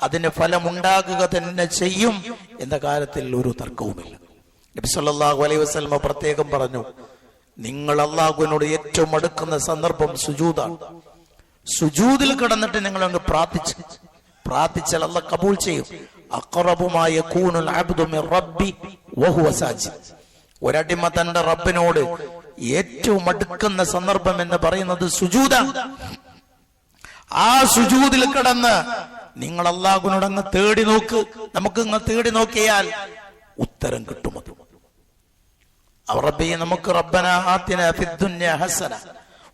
അതിന് ഫലമുണ്ടാകുക തന്നെ ചെയ്യും എന്ന കാര്യത്തിൽ ഒരു തർക്കവുമില്ല. നബി സല്ലല്ലാഹു അലൈഹി വസല്ലം പ്രത്യേകം പറഞ്ഞു, നിങ്ങൾ അല്ലാഹുവിനോട് ഏറ്റവും അടുക്കുന്ന സന്ദർഭം സുജൂദാണ്. സുജൂദിൽ കിടന്നിട്ട് നിങ്ങൾ അങ്ങ് പ്രാർത്ഥിച്ചാൽ അല്ലാഹു കബൂൽ ചെയ്യും. അഖറബു മാ യകൂനുൽ അബ്ദു മിർ റബ്ബി വഹുവ സാജിദ്. ഒരടിമ തന്റെ റബ്ബിനോട് ഏറ്റവും അടുക്കുന്ന സന്ദർഭം എന്ന് പറയുന്നത് സുജൂദാണ്. ആ സുജൂദിൽ കിടന്ന് നിങ്ങൾ അല്ലാഹുവിനോട് അങ്ങ് തേടി നോക്ക്. നമുക്ക് ഇങ്ങ് തേടി നോക്കിയാൽ ഉത്തരം കിട്ടും. റബ്ബേ, നമുക്ക് റബ്ബനാ ആതിനാ ഫിദ്ദുനിയ ഹസന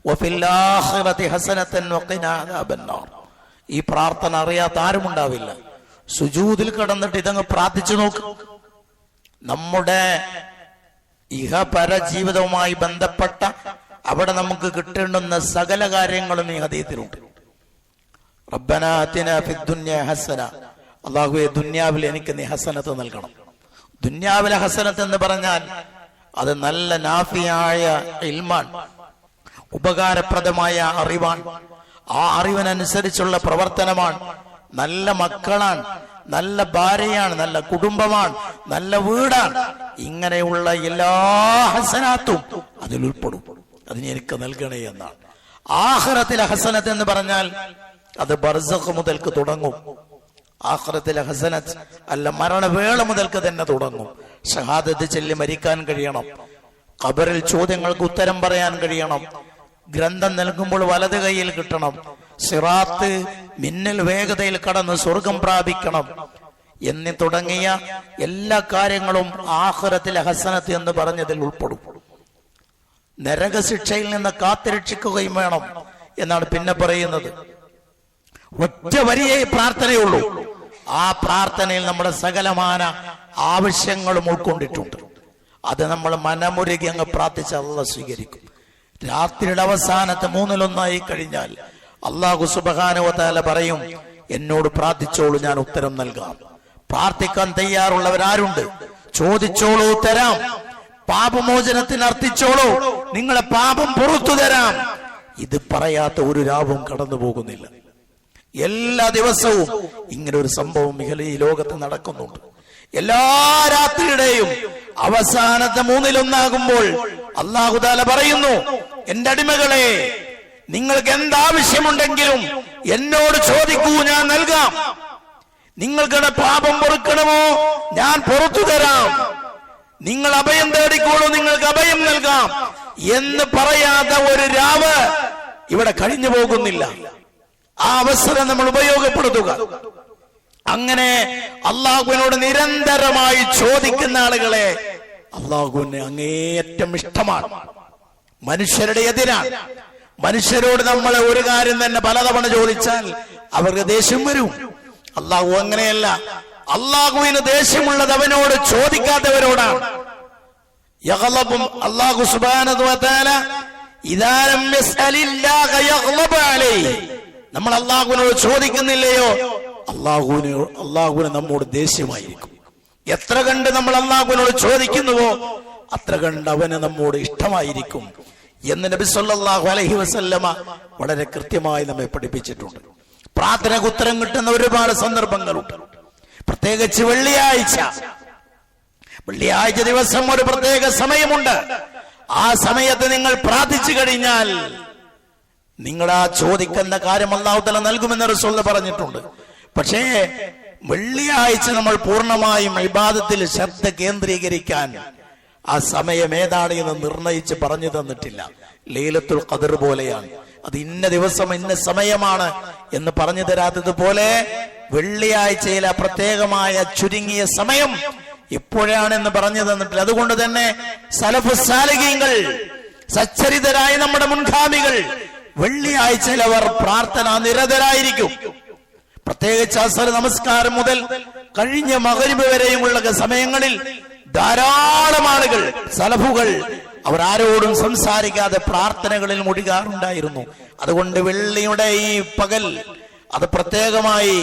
വഫിൽ ആഖിറതി ഹസനതൻ വഖിനാ അദാബന്നാർ. ഈ പ്രാർത്ഥന അറിയാത്ത ആരുമുണ്ടാവില്ല. സുജൂദിൽ കിടന്നിട്ട് ഇതങ്ങ് പ്രാർത്ഥിച്ചു നോക്ക്. നമ്മുടെ ഇഹപര ജീവിതവുമായി ബന്ധപ്പെട്ട അവിടെ നമുക്ക് കിട്ടേണ്ടുന്ന സകല കാര്യങ്ങളും ഈ ഹദീസിലുണ്ട്. റബ്ബനാ ആതിനാ ഫിദ്ദുനിയ ഹസന, അല്ലാഹുവേ ദുനിയാവിൽ എനിക്ക് നീ ഹസനത്ത് നൽകണം. ദുനിയാവിലെ ഹസനത്ത് എന്ന് പറഞ്ഞാൽ അത് നല്ല നാഫിയായ ഇൽമാണ്, ഉപകാരപ്രദമായ അറിവാണ്. ആ അറിവിനനുസരിച്ചുള്ള പ്രവർത്തനമാണ്. നല്ല മക്കളാണ്, നല്ല ഭാര്യയാണ്, നല്ല കുടുംബമാണ്, നല്ല വീടാണ്. ഇങ്ങനെയുള്ള എല്ലാ ഹസനാത്തും അതിൽ ഉൾപ്പെടും. അതിന് എനിക്ക് നൽകണേ എന്നാണ്. ആഖിറത്തിലെ ഹസനത്ത് എന്ന് പറഞ്ഞാൽ അത് ബർസഖ് മുതൽക്ക് തുടങ്ങും. ആഖിറത്തിലെ ഹസനത്ത് അല്ല, മരണവേള മുതൽക്ക് തന്നെ തുടങ്ങും. ഷഹാദത്ത് ചൊല്ലി മരിക്കാൻ കഴിയണം. ഖബറിൽ ചോദ്യങ്ങൾക്ക് ഉത്തരം പറയാൻ കഴിയണം. ഗ്രന്ഥം നൽകുമ്പോൾ വലത് കൈയിൽ കിട്ടണം. സിറാത്ത് മിന്നൽ വേഗതയിൽ കടന്ന് സ്വർഗം പ്രാപിക്കണം എന്ന് തുടങ്ങിയ എല്ലാ കാര്യങ്ങളും ആഖിറത്തിലെ ഹസനത്ത് എന്ന് പറഞ്ഞതിൽ ഉൾപ്പെടും. നരകശിക്ഷയിൽ നിന്ന് കാത്തുരക്ഷിക്കുകയും വേണം എന്നാണ് പിന്നെ പറയുന്നത്. ഒറ്റ വരിയേ പ്രാർത്ഥനയുള്ളൂ. ആ പ്രാർത്ഥനയിൽ നമ്മുടെ സകലമാന ആവശ്യങ്ങളും ഉൾക്കൊണ്ടിട്ടുണ്ട്. അത് നമ്മൾ മനമുരുകി അങ്ങ് പ്രാർത്ഥിച്ച അല്ലാഹു സ്വീകരിക്കും. രാത്രിയുടെ അവസാനത്തെ 1/3 കഴിഞ്ഞാൽ അല്ലാഹു സുബ്ഹാനഹു വ തആല പറയും, എന്നോട് പ്രാർത്ഥിച്ചോളൂ, ഞാൻ ഉത്തരം നൽകാം. പ്രാർത്ഥിക്കാൻ തയ്യാറുള്ളവരാരുണ്ട്? ചോദിച്ചോളൂ, തരാം. പാപമോചനത്തിന് അർത്ഥിച്ചോളൂ, നിങ്ങളെ പാപം പുറത്തു തരാം. ഇത് പറയാത്ത ഒരു രാവും കടന്നു പോകുന്നില്ല. എല്ലാ ദിവസവും ഇങ്ങനെ ഒരു സംഭവം ഈ ലോകത്ത് നടക്കുന്നുണ്ട്. എല്ലാ രാത്രിയുടെയും അവസാനത്തെ 1/3 അല്ലാഹു തആല പറയുന്നു, എന്റെ അടിമകളെ, നിങ്ങൾക്ക് എന്താവശ്യമുണ്ടെങ്കിലും എന്നോട് ചോദിക്കൂ, ഞാൻ നൽകാം. നിങ്ങൾക്കുടെ പാപം പൊറുക്കണമോ, ഞാൻ പുറത്തു തരാം. നിങ്ങൾ അഭയം തേടിക്കോളൂ, നിങ്ങൾക്ക് അഭയം നൽകാം എന്ന് പറയാതെ ഒരു രാവ് ഇവിടെ കഴിഞ്ഞു പോകുന്നില്ല. ആ അവസരം നമ്മൾ ഉപയോഗപ്പെടുത്തുക. അങ്ങനെ അള്ളാഹുവിനോട് നിരന്തരമായി ചോദിക്കുന്ന ആളുകളെ അള്ളാഹുവിന് അങ്ങേയറ്റം ഇഷ്ടമാണ്. മനുഷ്യരുടെ എതിരാണ്. മനുഷ്യരോട് നമ്മൾ ഒരു കാര്യം തന്നെ പലതവണ ചോദിച്ചാൽ അവർക്ക് ദേഷ്യം വരും. അള്ളാഹു അങ്ങനെയല്ല. അള്ളാഹുവിന് ദേഷ്യമുള്ളത് അവനോട് ചോദിക്കാത്തവരോടാണ്. അള്ളാഹു സുബ്ഹാനഹു വ തആല ഇദാ ലം യസ്അലില്ലാഹ യഗ്ളബ് അലൈഹി, നമ്മൾ അള്ളാഹുവിനോട് ചോദിക്കുന്നില്ലയോ, അള്ളാഹുവിന് നമ്മോട് ദേഷ്യമായിരിക്കും. എത്ര കണ്ട് നമ്മൾ അള്ളാഹുവിനോട് ചോദിക്കുന്നുവോ അത്ര കണ്ട് അവന് നമ്മോട് ഇഷ്ടമായിരിക്കും എന്ന് നബി സല്ലല്ലാഹു അലൈഹി വസല്ലമ വളരെ കൃത്യമായി നമ്മെ പഠിപ്പിച്ചിട്ടുണ്ട്. പ്രാർത്ഥനയ്ക്ക് ഉത്തരം കിട്ടുന്ന ഒരുപാട് സന്ദർഭങ്ങളുണ്ട്. പ്രത്യേകിച്ച് വെള്ളിയാഴ്ച ദിവസം ഒരു പ്രത്യേക സമയമുണ്ട്. ആ സമയത്ത് നിങ്ങൾ പ്രാർത്ഥിച്ചു കഴിഞ്ഞാൽ നിങ്ങൾ ആ ചോദിക്കുന്ന കാര്യം അല്ലാഹു തആല നൽകുമെന്ന് റസൂൽ പറഞ്ഞിട്ടുണ്ട്. പക്ഷേ വെള്ളിയാഴ്ച നമ്മൾ പൂർണ്ണമായും ഇബാദത്തിൽ ശ്രദ്ധ കേന്ദ്രീകരിക്കാൻ ആ സമയം ഏതാണ് എന്ന് നിർണയിച്ച് പറഞ്ഞു തന്നിട്ടില്ല. ലൈലത്തുൽ ഖദർ പോലെയാണ്. അത് ഇന്ന ദിവസം ഇന്ന സമയമാണ് എന്ന് പറഞ്ഞു തരാത്തതുപോലെ വെള്ളിയാഴ്ചയിലെ പ്രത്യേകമായ ചുരുങ്ങിയ സമയം ഇപ്പോഴാണെന്ന് പറഞ്ഞു തന്നിട്ടില്ല. അതുകൊണ്ട് തന്നെ സലഫു സാലിഹീങ്ങൾ, സച്ചരിതരായ നമ്മുടെ മുൻഗാമികൾ വെള്ളിയാഴ്ചയിൽ അവർ പ്രാർത്ഥന നിരതരായിരിക്കും. പ്രത്യേകിച്ച് അസ്ർ നമസ്കാരം മുതൽ കഴിഞ്ഞ മഗ്രിബ് വരെയുമുള്ള സമയങ്ങളിൽ ധാരാളം ആളുകൾ, സലഫുകൾ, അവർ ആരോടും സംസാരിക്കാതെ പ്രാർത്ഥനകളിൽ മുഴുകാറുണ്ടായിരുന്നു. അതുകൊണ്ട് വെള്ളിയുടെ ഈ പകൽ അത് പ്രത്യേകമായി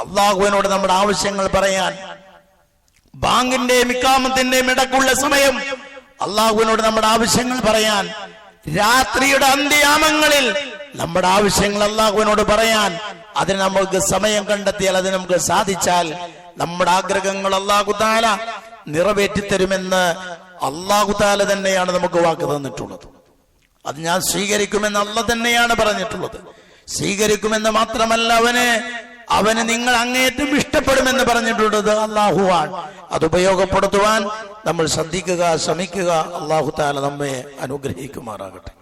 അല്ലാഹുവിനോട് നമ്മുടെ ആവശ്യങ്ങൾ പറയാൻ, ബാങ്കിന്റെയും ഇഖാമത്തിന്റെയും ഇടക്കുള്ള സമയം അല്ലാഹുവിനോട് നമ്മുടെ ആവശ്യങ്ങൾ പറയാൻ, രാത്രിയുടെ അന്ത്യയാമങ്ങളിൽ നമ്മുടെ ആവശ്യങ്ങൾ അല്ലാഹുവിനോട് പറയാൻ, അതിന് നമുക്ക് സമയം കണ്ടെത്തിയാൽ, അത് നമുക്ക് സാധിച്ചാൽ നമ്മുടെ ആഗ്രഹങ്ങൾ അല്ലാഹു തആല നിറവേറ്റിത്തരുമെന്ന് അല്ലാഹു തആല തന്നെയാണ് നമുക്ക് വാക്ക് തന്നിട്ടുള്ളത്. അത് ഞാൻ സ്വീകരിക്കുമെന്ന് അല്ലാഹു തന്നെയാണ് പറഞ്ഞിട്ടുള്ളത്. സ്വീകരിക്കുമെന്ന് മാത്രമല്ല, അവന് നിങ്ങൾ അങ്ങേറ്റം ഇഷ്ടപ്പെടുമെന്ന് പറഞ്ഞിട്ടുള്ളത് അല്ലാഹുവാണ്. അത് ഉപയോഗപ്പെടുത്തുവാൻ നമ്മൾ ശ്രദ്ധിക്കുക, ശ്രമിക്കുക. അല്ലാഹു തആല നമ്മെ അനുഗ്രഹിക്കുമാറാകട്ടെ.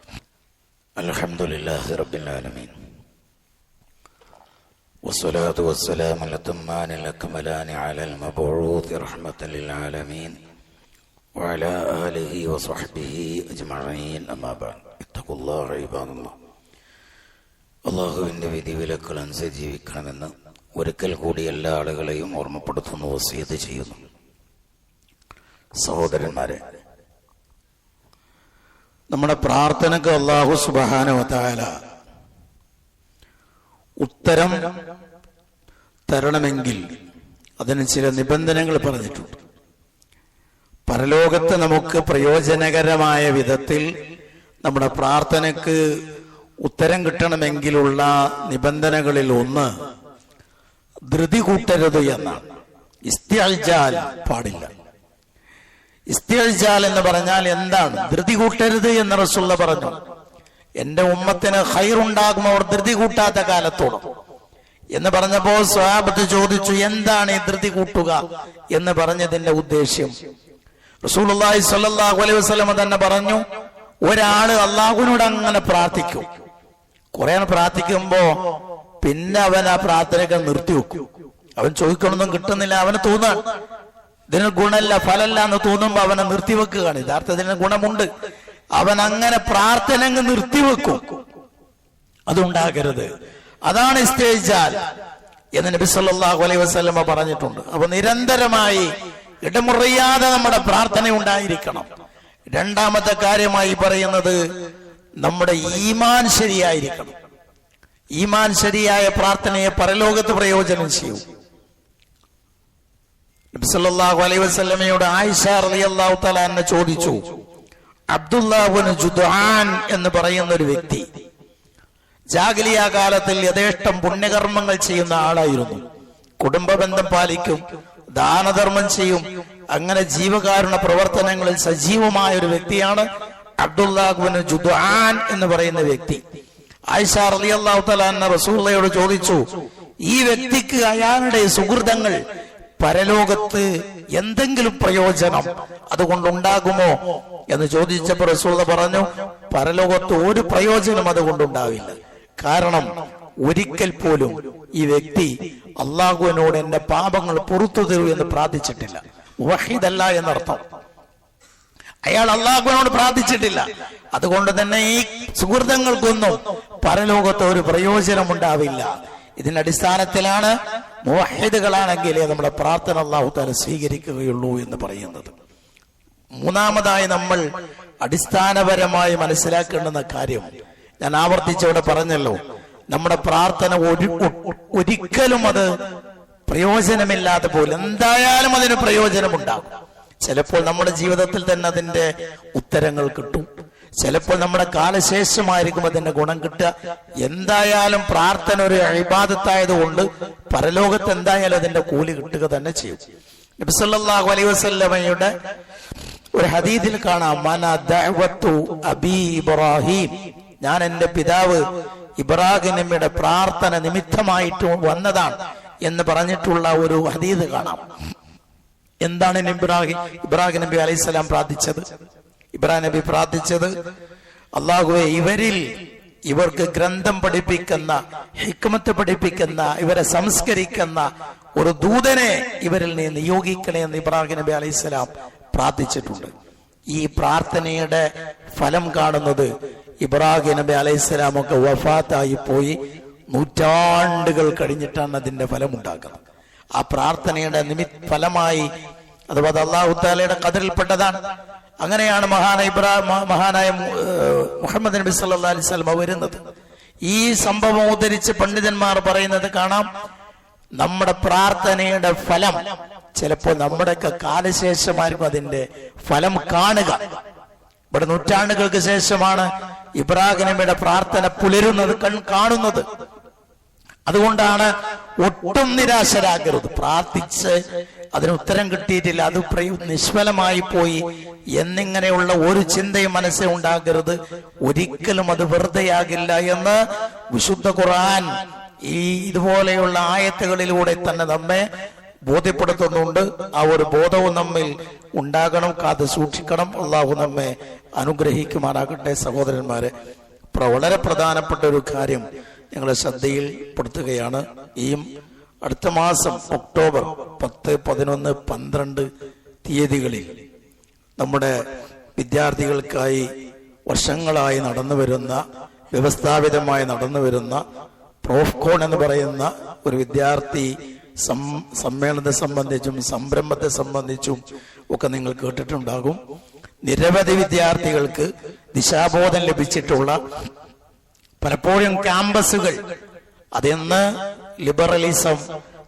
അൽഹംദുലില്ലാഹി റബ്ബിൽ ആലമീൻ വസ്സലാത്തു വസ്സലാമു അലൽ അക്മലാനി അലൽ മബ്ഊസ് റഹ്മത്തൻ ലിൽ ആലമീൻ വഅലാ ആലിഹി വസ്വഹ്ബിഹി അജ്മഈൻ. അമ്മാ ബഅദ്. ഇത്തഖുല്ലാഹ ഇബാദല്ലാഹ്. അല്ലാഹുവിന്റെ വിധിവിലക്കുകൾ അനുസരിച്ച് ജീവിക്കണമെന്ന് ഒരിക്കൽ കൂടി എല്ലാ ആളുകളെയും ഓർമ്മപ്പെടുത്തുന്നു, വസിയത്ത് ചെയ്യുന്നു. സഹോദരന്മാരെ, നമ്മുടെ പ്രാർത്ഥനക്ക് അല്ലാഹു സുബ്ഹാനഹു വ തആല ഉത്തരം തരണമെങ്കിൽ അതിന് ചില നിബന്ധനകൾ പറഞ്ഞിട്ടുണ്ട്. പരലോകത്ത് നമുക്ക് പ്രയോജനകരമായ വിധത്തിൽ നമ്മുടെ പ്രാർത്ഥനക്ക് ഉത്തരം കിട്ടണമെങ്കിലുള്ള നിബന്ധനകളിൽ ഒന്ന് ധൃതി കൂട്ടരുത് എന്നാണ്. ഇസ്തിഅജാൽ പാടില്ല. ഇസ്തിഅജാൽ എന്ന് പറഞ്ഞാൽ എന്താണ്? ധൃതി കൂട്ടരുത് എന്ന് റസൂലുള്ളാഹി പറഞ്ഞു. എന്റെ ഉമ്മത്തിന് ഖൈറുണ്ടാകും അവർ ധൃതി കൂട്ടാത്ത കാലത്തോളം എന്ന് പറഞ്ഞപ്പോ സ്വഹാബത്ത് ചോദിച്ചു, എന്താണ് ഈ ധൃതി കൂട്ടുക എന്ന് പറഞ്ഞതിന്റെ ഉദ്ദേശ്യം? റസൂലുള്ളാഹി സ്വല്ലല്ലാഹു അലൈഹി വസല്ലം തന്നെ പറഞ്ഞു, ഒരാള് അല്ലാഹുവിനോട് അങ്ങനെ പ്രാർത്ഥിക്കും, കുറെ പ്രാർത്ഥിക്കുമ്പോ പിന്നെ അവൻ ആ പ്രാർത്ഥനയൊക്കെ നിർത്തിവെക്കും. അവൻ ചോദിക്കണമെന്നും കിട്ടുന്നില്ല, അവന് തോന്നാൻ ഇതിന് ഗുണമല്ല, ഫലല്ല എന്ന് തോന്നുമ്പോ അവനെ നിർത്തിവെക്കുകയാണ്. യഥാർത്ഥത്തിന് ഗുണമുണ്ട്. അവൻ അങ്ങനെ പ്രാർത്ഥന അങ്ങ് നിർത്തിവെക്കും. അതുണ്ടാകരുത്. അതാണ് ഇസ്തിഅജാൽ എന്ന് നബി സല്ലല്ലാഹു അലൈഹി വസല്ലം പറഞ്ഞിട്ടുണ്ട്. അപ്പൊ നിരന്തരമായി ഇടമുറിയാതെ നമ്മുടെ പ്രാർത്ഥന ഉണ്ടായിരിക്കണം. രണ്ടാമത്തെ കാര്യമായി പറയുന്നത് നമ്മുടെ ഈമാൻ ശരിയായിരിക്കണം. ഈമാൻ ശരിയായ പ്രാർത്ഥനയെ പരലോകത്ത് പ്രയോജനം ചെയ്യും. നബി സല്ലല്ലാഹു അലൈഹി വസല്ലമയോട് ആയിഷ റളിയല്ലാഹു തആല അൻഹ ചോദിച്ചു, അബ്ദുല്ലാഹ് ഇബ്നു ജുദ്ആൻ എന്ന് പറയുന്ന ഒരു വ്യക്തി ജാഹിലിയ കാലത്തിൽ യഥേഷ്ടം പുണ്യകർമ്മങ്ങൾ ചെയ്യുന്ന ആളായിരുന്നു. കുടുംബ ബന്ധം പാലിക്കും, ദാനധർമ്മം ചെയ്യും, അങ്ങനെ ജീവകാരുണ്യ പ്രവർത്തനങ്ങളിൽ സജീവമായ ഒരു വ്യക്തിയാണ് അബ്ദുല്ലാഹ് ഇബ്നു ജുദ്ആൻ എന്ന് പറയുന്ന വ്യക്തി. ആയിഷ റളിയല്ലാഹു തആല അൻഹ റസൂലുള്ളാഹിയോട് ചോദിച്ചു, ഈ വ്യക്തിക്ക് അയാളുടെ സുഹൃതങ്ങൾ പരലോകത്ത് എന്തെങ്കിലും പ്രയോജനം അതുകൊണ്ടുണ്ടാകുമോ എന്ന് ചോദിച്ചപ്പോൾ റസൂലുള്ളാഹി പറഞ്ഞു, പരലോകത്ത് ഒരു പ്രയോജനം അതുകൊണ്ടുണ്ടാവില്ല. കാരണം ഒരിക്കൽ പോലും ഈ വ്യക്തി അല്ലാഹുവിനോട് എന്റെ പാപങ്ങൾ പുറത്തു തരൂ എന്ന് പ്രാർത്ഥിച്ചിട്ടില്ല. മുവഹിദല്ല എന്നർത്ഥം. അയാൾ അല്ലാഹുവിനോട് പ്രാർത്ഥിച്ചിട്ടില്ല. അതുകൊണ്ട് തന്നെ ഈ സുഹൃതങ്ങൾക്കൊന്നും പരലോകത്ത് ഒരു പ്രയോജനം ഉണ്ടാവില്ല. ഇതിന്റെ അടിസ്ഥാനത്തിലാണ് മുവഹിദുകളാണെങ്കിൽ നമ്മുടെ പ്രാർത്ഥന അല്ലാഹു തആല സ്വീകരിക്കുകയുള്ളൂ എന്ന് പറയുന്നത്. മൂന്നാമതായി നമ്മൾ അടിസ്ഥാനപരമായി മനസ്സിലാക്കേണ്ടുന്ന കാര്യം ഞാൻ ആവർത്തിച്ചവിടെ പറഞ്ഞല്ലോ, നമ്മുടെ പ്രാർത്ഥന ഒരിക്കലും അത് പ്രയോജനമില്ലാതെ പോലും എന്തായാലും അതിന് പ്രയോജനമുണ്ടാകും. ചിലപ്പോൾ നമ്മുടെ ജീവിതത്തിൽ തന്നെ അതിന്റെ ഉത്തരങ്ങൾ കിട്ടും, ചിലപ്പോൾ നമ്മുടെ കാലശേഷമായിരിക്കും അതിന്റെ ഗുണം കിട്ടുക. എന്തായാലും പ്രാർത്ഥന ഒരു ഇബാദത്തായതുകൊണ്ട് പരലോകത്ത് എന്തായാലും അതിന്റെ കൂലി കിട്ടുക തന്നെ ചെയ്യും. നബി സല്ലല്ലാഹു അലൈഹി വസല്ലമയുടെ ഒരു ഹദീസിൽ കാണാം, മന ദഅവത്തു അബി ഇബ്രാഹിം, ഞാൻ എന്റെ പിതാവ് ഇബ്രാഹിം നബിയുടെ പ്രാർത്ഥന നിമിത്തമായിട്ട് വന്നതാണ് എന്ന് പറഞ്ഞിട്ടുള്ള ഒരു ഹദീസ് കാണാം. എന്താണ് ഇബ്രാഹിം നബി അലൈഹിസ്സലാം പ്രാർത്ഥിച്ചത്? ഇബ്രാഹിം നബി പ്രാർത്ഥിച്ചത്, അല്ലാഹുവേ ഇവരിൽ ഇവർക്ക് ഗ്രന്ഥം പഠിപ്പിക്കുന്ന, ഹിക്മത്ത് പഠിപ്പിക്കുന്ന, ഇവരെ സംസ്കരിക്കുന്ന ഒരു ദൂതനെ ഇവരിൽ നിന്ന് നിയോഗിക്കണേ എന്ന് ഇബ്രാഹിം നബി അലൈഹിസ്സലാം പ്രാർത്ഥിച്ചിട്ടുണ്ട്. ഈ പ്രാർത്ഥനയുടെ ഫലം കാണുന്നത് ഇബ്രാഹിം നബി അലൈഹിസ്സലാം ഒക്കെ വഫാത്തായി പോയി നൂറ്റാണ്ടുകൾ കഴിഞ്ഞിട്ടാണ് അതിന്റെ ഫലം ഉണ്ടാക്കുന്നത്. ആ പ്രാർത്ഥനയുടെ ഫലമായി അഥവാ അല്ലാഹു തആലയുടെ ഖദറിൽപ്പെട്ടതാണ്. അങ്ങനെയാണ് മഹാനായ മുഹമ്മദ് നബി സല്ലല്ലാഹു അലൈഹി വസല്ലം വരുന്നത്. ഈ സംഭവം ഉദ്ധരിച്ച് പണ്ഡിതന്മാർ പറയുന്നത് കാണാം, നമ്മുടെ പ്രാർത്ഥനയുടെ ഫലം ചിലപ്പോൾ നമ്മുടെയൊക്കെ കാലശേഷമായിരിക്കും അതിന്റെ ഫലം കാണുക. ഇവിടെ നൂറ്റാണ്ടുകൾക്ക് ശേഷമാണ് ഇബ്രാഹിം നബിയുടെ പ്രാർത്ഥന പുലരുന്നത്, കാണുന്നത്. അതുകൊണ്ടാണ് ഒട്ടും നിരാശരാകരുത്. പ്രാർത്ഥിച്ച് അതിന് ഉത്തരം കിട്ടിയിട്ടില്ല, അത് നിഷ്ഫലമായി പോയി എന്നിങ്ങനെയുള്ള ഒരു ചിന്തയും മനസ്സിൽ ഉണ്ടാകരുത്. ഒരിക്കലും അത് വെറുതെയാകില്ല എന്ന് വിശുദ്ധ ഖുർആൻ ഈ ഇതുപോലെയുള്ള ആയത്തുകളിലൂടെ തന്നെ നമ്മെ ബോധ്യപ്പെടുത്തുന്നുണ്ട്. ആ ഒരു ബോധവും നമ്മിൽ ഉണ്ടാകണം, കാത് സൂക്ഷിക്കണം. അള്ളാഹു നമ്മെ അനുഗ്രഹിക്കുമാറാകട്ടെ. സഹോദരന്മാരെ, വളരെ പ്രധാനപ്പെട്ട ഒരു കാര്യം ഞങ്ങളെ ശ്രദ്ധയിൽപ്പെടുത്തുകയാണ്. ഈ അടുത്ത മാസം ഒക്ടോബർ 10, 11, 12 തീയതികളിൽ നമ്മുടെ വിദ്യാർത്ഥികൾക്കായി വർഷങ്ങളായി വ്യവസ്ഥാപിതമായി നടന്നു വരുന്ന പ്രോഫ്കോൺ എന്ന് പറയുന്ന ഒരു വിദ്യാർത്ഥി സമ്മേളനത്തെ സംബന്ധിച്ചും സംരംഭത്തെ സംബന്ധിച്ചും ഒക്കെ നിങ്ങൾ കേട്ടിട്ടുണ്ടാകും. നിരവധി വിദ്യാർത്ഥികൾക്ക് ദിശാബോധം ലഭിച്ചിട്ടുള്ള പലപ്പോഴും ക്യാമ്പസുകൾ അതിന്ന് ലിബറലിസം,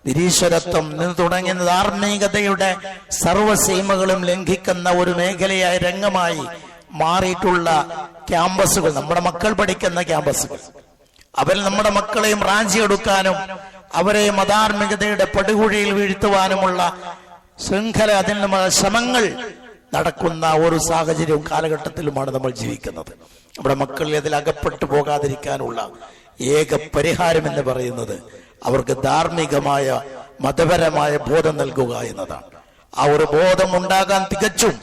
നിരീശ്വരത്വം തുടങ്ങിയ ധാർമ്മികതയുടെ സർവ്വസീമകളും ലംഘിക്കുന്ന ഒരു മേഖലയായ രംഗമായി മാറിയിട്ടുള്ള ക്യാമ്പസുകൾ, നമ്മുടെ മക്കൾ പഠിക്കുന്ന ക്യാമ്പസുകൾ, അവർ നമ്മുടെ മക്കളെയും റാഞ്ചിയെടുക്കാനും അവരെ മതാർമികതയുടെ പടുകുഴിയിൽ വീഴ്ത്തുവാനുമുള്ള ശൃംഖല, അതിനുള്ള ശ്രമങ്ങൾ നടക്കുന്ന ഒരു സാഹചര്യവും കാലഘട്ടത്തിലുമാണ് നമ്മൾ ജീവിക്കുന്നത്. നമ്മുടെ മക്കൾ അതിൽ അകപ്പെട്ടു പോകാതിരിക്കാനുള്ള ഏക പരിഹാരം എന്ന് പറയുന്നത് അവർക്ക് ധാർമ്മികമായ മതപരമായ ബോധം നൽകുക എന്നതാണ്. ആ ഒരു ബോധം ഉണ്ടാകാൻ തികച്ചും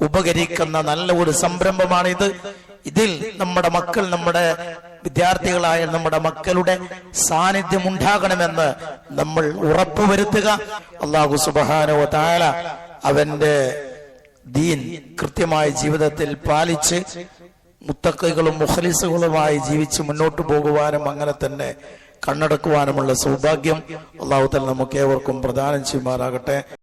ഉപകരിക്കുന്ന നല്ല ഒരു സംരംഭമാണിത്. ഇതിൽ നമ്മുടെ മക്കൾ, നമ്മുടെ വിദ്യാർത്ഥികളായ നമ്മുടെ മക്കളുടെ സാന്നിധ്യം ഉണ്ടാകണമെന്ന് നമ്മൾ ഉറപ്പുവരുത്തുക. അല്ലാഹു സുബ്ഹാനഹു വ തആല അവന്റെ ദീൻ കൃത്യമായ ജീവിതത്തിൽ പാലിച്ച് മുത്തഖികളും മുഖ്ലിസുകളുമായി ജീവിച്ച് മുന്നോട്ട് പോകുവാനും അങ്ങനെ തന്നെ കണ്ണടക്കുവാനുമുള്ള സൗഭാഗ്യം അല്ലാഹു തആല നമുക്ക് ഏവർക്കും പ്രദാനം ചെയ്യുമാറാകട്ടെ.